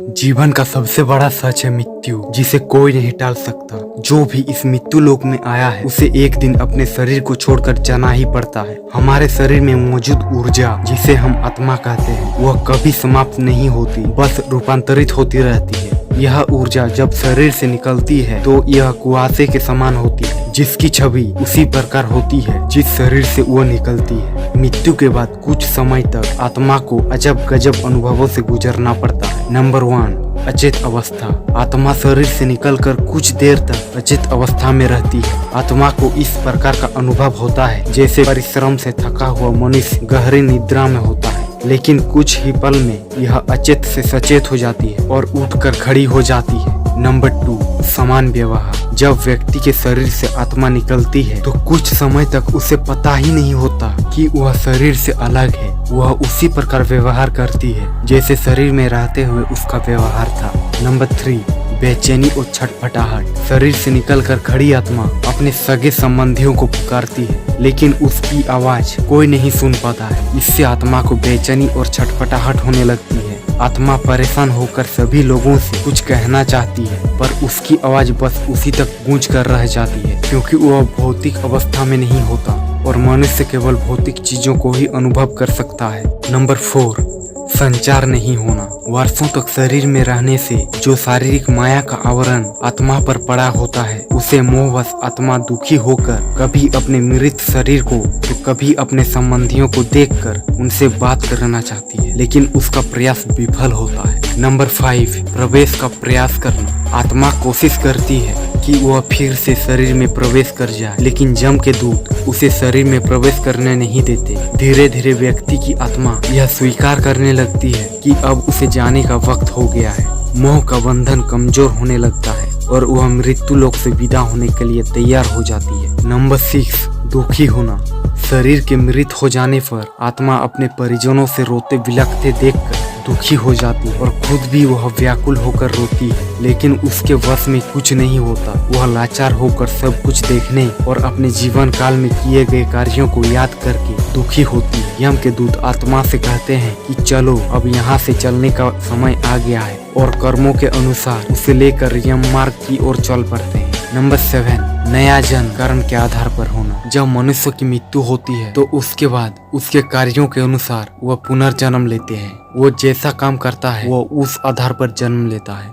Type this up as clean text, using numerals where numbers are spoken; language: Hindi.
जीवन का सबसे बड़ा सच है मृत्यु, जिसे कोई नहीं टाल सकता। जो भी इस मृत्यु लोक में आया है उसे एक दिन अपने शरीर को छोड़कर जाना ही पड़ता है। हमारे शरीर में मौजूद ऊर्जा, जिसे हम आत्मा कहते हैं, वह कभी समाप्त नहीं होती, बस रूपांतरित होती रहती है। यह ऊर्जा जब शरीर से निकलती है तो यह कुआसे के समान होती है, जिसकी छवि उसी प्रकार होती है जिस शरीर से वह निकलती है। मृत्यु के बाद कुछ समय तक आत्मा को अजब गजब अनुभवों से गुजरना पड़ता है। नंबर 1, अचेत अवस्था। आत्मा शरीर से निकलकर कुछ देर तक अचेत अवस्था में रहती है। आत्मा को इस प्रकार का अनुभव होता है जैसे परिश्रम से थका हुआ मनुष्य गहरी निद्रा में होता है, लेकिन कुछ ही पल में यह अचेत से सचेत हो जाती है और उठकर खड़ी हो जाती है। नंबर 2, समान व्यवहार। जब व्यक्ति के शरीर से आत्मा निकलती है तो कुछ समय तक उसे पता ही नहीं होता कि वह शरीर से अलग है। वह उसी प्रकार व्यवहार करती है जैसे शरीर में रहते हुए उसका व्यवहार था। नंबर 3, बेचैनी और छटपटाहट। शरीर से निकलकर खड़ी आत्मा अपने सगे संबंधियों को पुकारती है, लेकिन उसकी आवाज कोई नहीं सुन पाता है। इससे आत्मा को बेचैनी और छटपटाहट होने लगती है। आत्मा परेशान होकर सभी लोगों से कुछ कहना चाहती है, पर उसकी आवाज बस उसी तक गूंज कर रह जाती है, क्योंकि वह भौतिक अवस्था में नहीं होता और मनुष्य केवल भौतिक चीजों को ही अनुभव कर सकता है। नंबर 4, संचार नहीं होना। वर्षों तक शरीर में रहने से जो शारीरिक माया का आवरण आत्मा पर पड़ा होता है, उसे मोहवश आत्मा दुखी होकर कभी अपने मृत शरीर को तो कभी अपने संबंधियों को देखकर उनसे बात करना चाहती है, लेकिन उसका प्रयास विफल होता है। नंबर 5, प्रवेश का प्रयास करना। आत्मा कोशिश करती है कि वह फिर से शरीर में प्रवेश कर जाए, लेकिन जम के दूत उसे शरीर में प्रवेश करने नहीं देते। धीरे धीरे व्यक्ति की आत्मा यह स्वीकार करने लगती है कि अब उसे जाने का वक्त हो गया है। मोह का बंधन कमजोर होने लगता है और वह मृत्यु लोक से विदा होने के लिए तैयार हो जाती है। नंबर 6, दुखी होना। शरीर के मृत हो जाने पर आत्मा अपने परिजनों से रोते बिलखते देखकर दुखी हो जाती है और खुद भी वह व्याकुल होकर रोती है, लेकिन उसके वश में कुछ नहीं होता। वह लाचार होकर सब कुछ देखने और अपने जीवन काल में किए गए कार्यों को याद करके दुखी होती है। यम के दूत आत्मा से कहते हैं कि चलो अब यहाँ से चलने का समय आ गया है, और कर्मों के अनुसार उसे लेकर यम मार्ग की ओर चल पड़ते हैं। नंबर 7, नया जन्म कर्म के आधार पर होना। जब मनुष्य की मृत्यु होती है तो उसके बाद उसके कार्यों के अनुसार वह पुनर्जन्म लेते हैं। वो जैसा काम करता है वो उस आधार पर जन्म लेता है।